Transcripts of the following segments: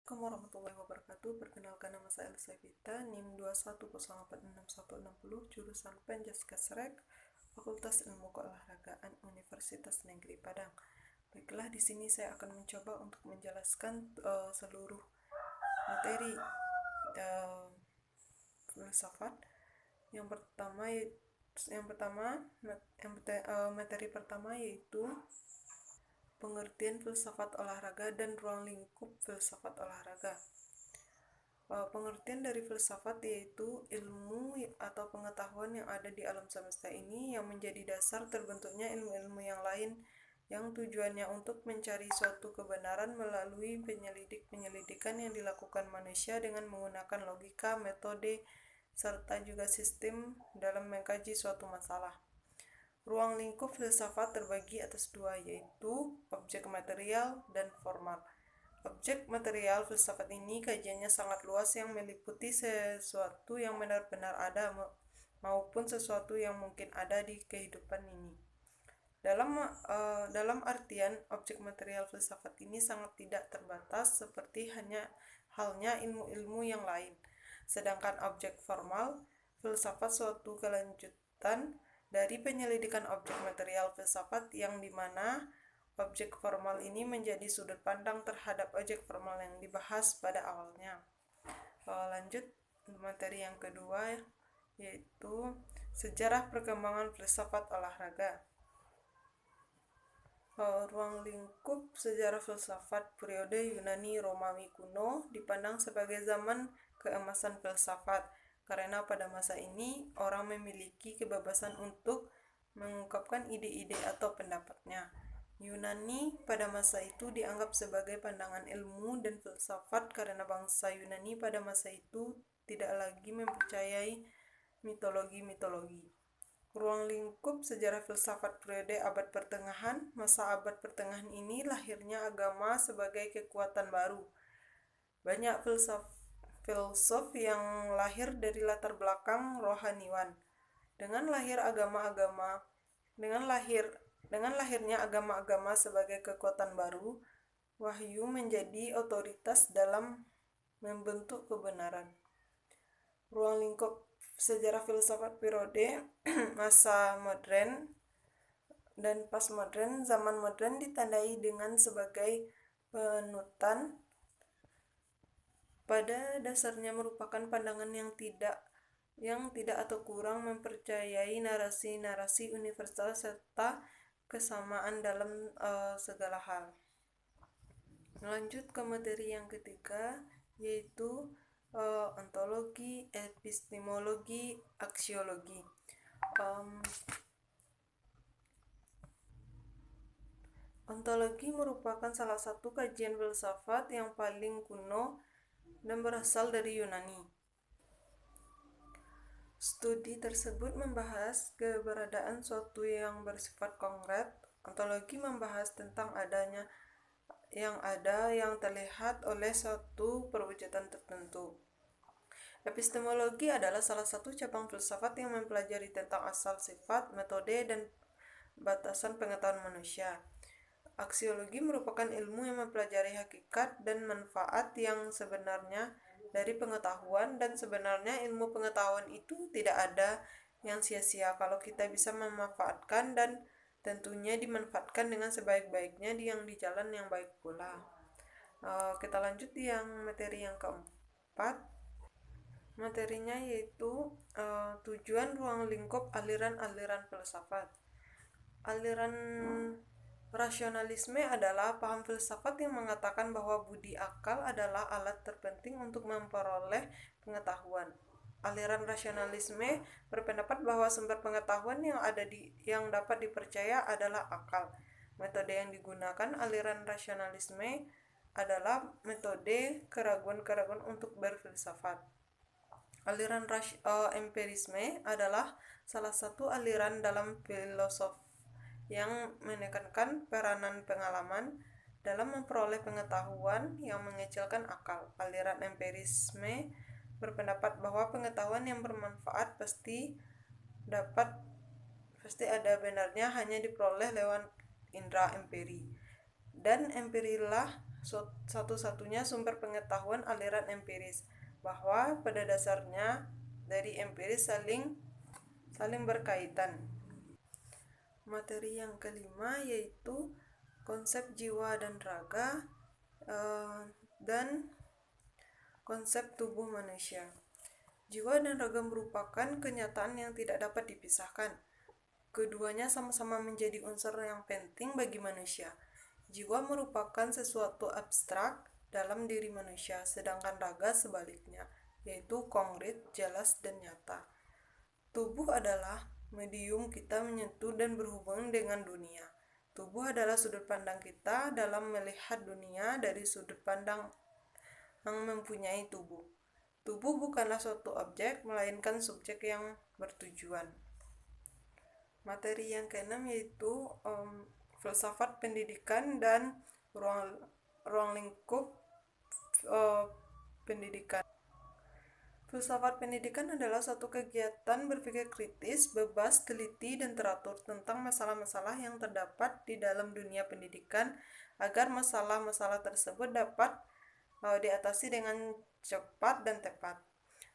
Assalamualaikum warahmatullahi wabarakatuh. Perkenalkan, nama saya Elsa Vita, NIM 2108460, jurusan Penjaskesrek, Fakultas Ilmu Keolahragaan Universitas Negeri Padang. Baiklah, di sini saya akan mencoba untuk menjelaskan seluruh materi filsafat. Materi pertama yaitu pengertian filsafat olahraga dan ruang lingkup filsafat olahraga. Pengertian dari filsafat yaitu ilmu atau pengetahuan yang ada di alam semesta ini yang menjadi dasar terbentuknya ilmu-ilmu yang lain yang tujuannya untuk mencari suatu kebenaran melalui penyelidikan yang dilakukan manusia dengan menggunakan logika, metode, serta juga sistem dalam mengkaji suatu masalah. Ruang lingkup filsafat terbagi atas dua, yaitu objek material dan formal. Objek material filsafat ini kajiannya sangat luas yang meliputi sesuatu yang benar-benar ada maupun sesuatu yang mungkin ada di kehidupan ini. Dalam artian, objek material filsafat ini sangat tidak terbatas seperti halnya ilmu-ilmu yang lain. Sedangkan objek formal filsafat suatu kelanjutan dari penyelidikan objek material filsafat yang dimana objek formal ini menjadi sudut pandang terhadap objek formal yang dibahas pada awalnya. Lanjut materi yang kedua, yaitu sejarah perkembangan filsafat olahraga. Ruang lingkup sejarah filsafat periode Yunani Romawi kuno dipandang sebagai zaman keemasan filsafat, karena pada masa ini orang memiliki kebebasan untuk mengungkapkan ide-ide atau pendapatnya. Yunani pada masa itu dianggap sebagai pandangan ilmu dan filsafat karena bangsa Yunani pada masa itu tidak lagi mempercayai mitologi. Ruang lingkup sejarah filsafat periode abad pertengahan. Masa abad pertengahan ini lahirnya agama sebagai kekuatan baru. Banyak filsuf yang lahir dari latar belakang rohaniwan. Dengan lahirnya agama-agama sebagai kekuatan baru, wahyu menjadi otoritas dalam membentuk kebenaran. Ruang lingkup sejarah filsafat periode masa modern dan postmodern. Zaman modern ditandai dengan sebagai penutan pada dasarnya merupakan pandangan yang tidak atau kurang mempercayai narasi-narasi universal serta kesamaan dalam segala hal. Lanjut ke materi yang ketiga, yaitu ontologi, epistemologi, aksiologi. Ontologi merupakan salah satu kajian filsafat yang paling kuno dan berasal dari Yunani. Studi tersebut membahas keberadaan suatu yang bersifat konkret. Ontologi membahas tentang adanya yang terlihat oleh suatu perwujudan tertentu. Epistemologi adalah salah satu cabang filsafat yang mempelajari tentang asal sifat, metode, dan batasan pengetahuan manusia. Aksiologi merupakan ilmu yang mempelajari hakikat dan manfaat yang sebenarnya dari pengetahuan, dan sebenarnya ilmu pengetahuan itu tidak ada yang sia-sia kalau kita bisa memanfaatkan, dan tentunya dimanfaatkan dengan sebaik-baiknya di jalan yang baik pula. Kita lanjut di materi yang keempat. Materinya yaitu tujuan ruang lingkup aliran-aliran filsafat. Aliran rasionalisme adalah paham filsafat yang mengatakan bahwa budi akal adalah alat terpenting untuk memperoleh pengetahuan. Aliran rasionalisme berpendapat bahwa sumber pengetahuan yang dapat dipercaya adalah akal. Metode yang digunakan aliran rasionalisme adalah metode keraguan-keraguan untuk berfilsafat. Aliran empirisme adalah salah satu aliran dalam filosofi yang menekankan peranan pengalaman dalam memperoleh pengetahuan yang mengecilkan akal. Aliran empirisme berpendapat bahwa pengetahuan yang bermanfaat pasti ada benarnya hanya diperoleh lewat indera empiri, dan empirilah satu-satunya sumber pengetahuan aliran empiris, bahwa pada dasarnya dari empiris saling berkaitan. Materi yang kelima yaitu konsep jiwa dan raga dan konsep tubuh manusia. Jiwa dan raga merupakan kenyataan yang tidak dapat dipisahkan. Keduanya sama-sama menjadi unsur yang penting bagi manusia. Jiwa merupakan sesuatu abstrak dalam diri manusia, sedangkan raga sebaliknya, yaitu konkret, jelas, dan nyata. Tubuh adalah medium kita menyentuh dan berhubungan dengan dunia. Tubuh adalah sudut pandang kita dalam melihat dunia dari sudut pandang yang mempunyai tubuh. Tubuh bukanlah suatu objek, melainkan subjek yang bertujuan. Materi yang keenam yaitu filsafat pendidikan dan ruang lingkup pendidikan. Filsafat pendidikan adalah suatu kegiatan berpikir kritis, bebas, teliti, dan teratur tentang masalah-masalah yang terdapat di dalam dunia pendidikan agar masalah-masalah tersebut dapat diatasi dengan cepat dan tepat.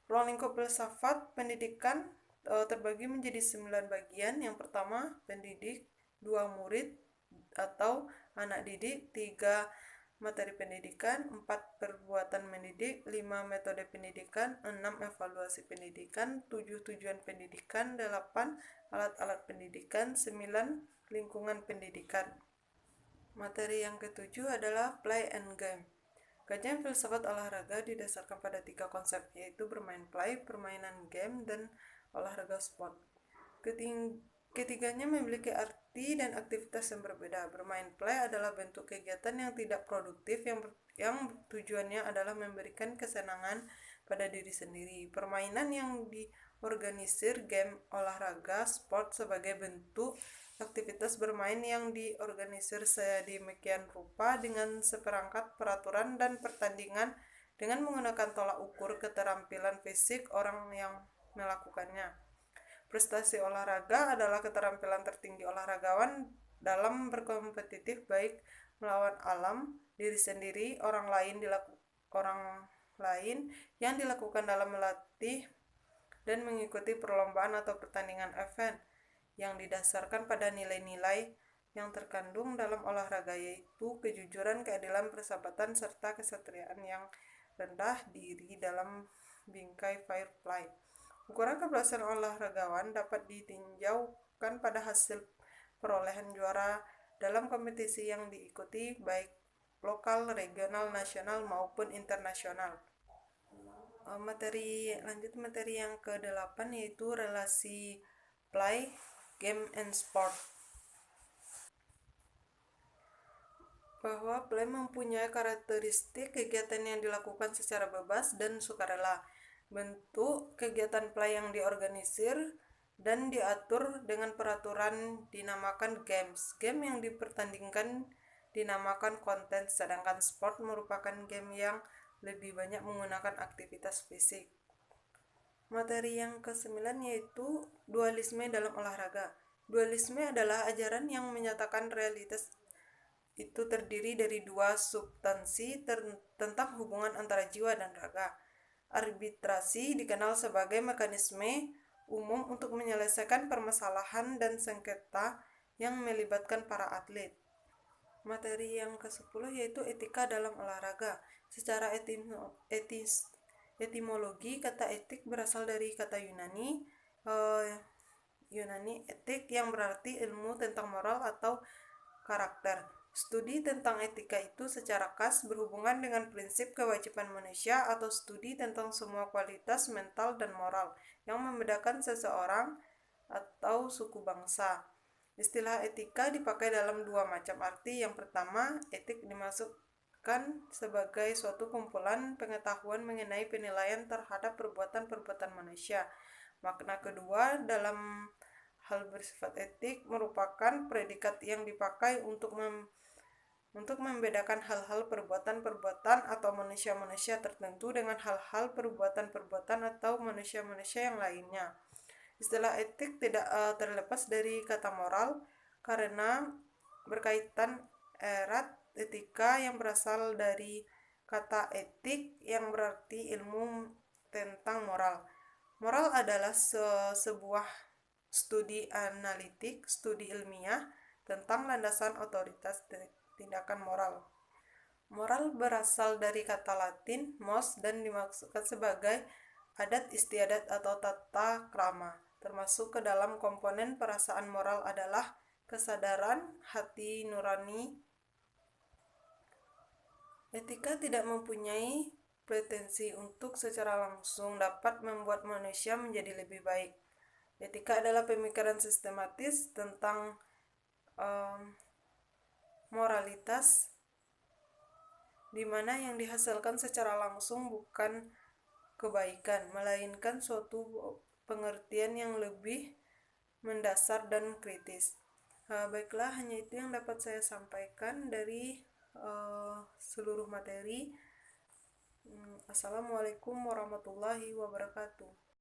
Ruang lingkup filsafat pendidikan terbagi menjadi 9 bagian. Yang pertama, pendidik, 2 murid atau anak didik, 3 materi pendidikan, 4 perbuatan mendidik, 5 metode pendidikan, 6 evaluasi pendidikan, 7 tujuan pendidikan, 8 alat-alat pendidikan, 9 lingkungan pendidikan. Materi yang ketujuh adalah play and game. Kajian filsafat olahraga didasarkan pada 3 konsep, yaitu bermain play, permainan game, dan olahraga sport. Ketiganya memiliki arti dan aktivitas yang berbeda. Bermain play adalah bentuk kegiatan yang tidak produktif yang tujuannya adalah memberikan kesenangan pada diri sendiri. Permainan yang diorganisir, game, olahraga, sport sebagai bentuk aktivitas bermain yang diorganisir sedemikian rupa dengan seperangkat peraturan dan pertandingan dengan menggunakan tolak ukur keterampilan fisik orang yang melakukannya. Prestasi olahraga adalah keterampilan tertinggi olahragawan dalam berkompetitif baik melawan alam, diri sendiri, orang lain yang dilakukan dalam melatih dan mengikuti perlombaan atau pertandingan event yang didasarkan pada nilai-nilai yang terkandung dalam olahraga, yaitu kejujuran, keadilan, persahabatan, serta kesatriaan yang rendah diri dalam bingkai fair play. Ukuran keberhasilan olahragawan dapat ditinjaukan pada hasil perolehan juara dalam kompetisi yang diikuti baik lokal, regional, nasional maupun internasional. Materi yang ke-8 yaitu relasi play, game, and sport. Bahwa play mempunyai karakteristik kegiatan yang dilakukan secara bebas dan sukarela. Bentuk kegiatan play yang diorganisir dan diatur dengan peraturan dinamakan games. Game yang dipertandingkan dinamakan konten, sedangkan sport merupakan game yang lebih banyak menggunakan aktivitas fisik. Materi yang ke-9 yaitu dualisme dalam olahraga. Dualisme adalah ajaran yang menyatakan realitas itu terdiri dari 2 substansi tentang hubungan antara jiwa dan raga. Arbitrasi dikenal sebagai mekanisme umum untuk menyelesaikan permasalahan dan sengketa yang melibatkan para atlet. Materi yang ke-10 yaitu etika dalam olahraga. Secara etimologi, kata etik berasal dari kata Yunani etik yang berarti ilmu tentang moral atau karakter. Studi tentang etika itu secara khas berhubungan dengan prinsip kewajiban manusia atau studi tentang semua kualitas mental dan moral yang membedakan seseorang atau suku bangsa. Istilah etika dipakai dalam 2 macam arti. Yang pertama, etik dimasukkan sebagai suatu kumpulan pengetahuan mengenai penilaian terhadap perbuatan-perbuatan manusia. Makna kedua, dalam hal bersifat etik merupakan predikat yang dipakai untuk membedakan hal-hal perbuatan-perbuatan atau manusia-manusia tertentu dengan hal-hal perbuatan-perbuatan atau manusia-manusia yang lainnya. Istilah etik tidak terlepas dari kata moral karena berkaitan erat etika yang berasal dari kata etik yang berarti ilmu tentang moral. Moral adalah sebuah studi analitik, studi ilmiah tentang landasan otoritas tindakan moral. Moral berasal dari kata Latin mos dan dimaksudkan sebagai adat istiadat atau tata krama. Termasuk ke dalam komponen perasaan moral adalah kesadaran, hati nurani. Etika tidak mempunyai pretensi untuk secara langsung dapat membuat manusia menjadi lebih baik. Etika adalah pemikiran sistematis tentang moralitas, di mana yang dihasilkan secara langsung bukan kebaikan, melainkan suatu pengertian yang lebih mendasar dan kritis. Baiklah, hanya itu yang dapat saya sampaikan dari seluruh materi. Assalamualaikum warahmatullahi wabarakatuh.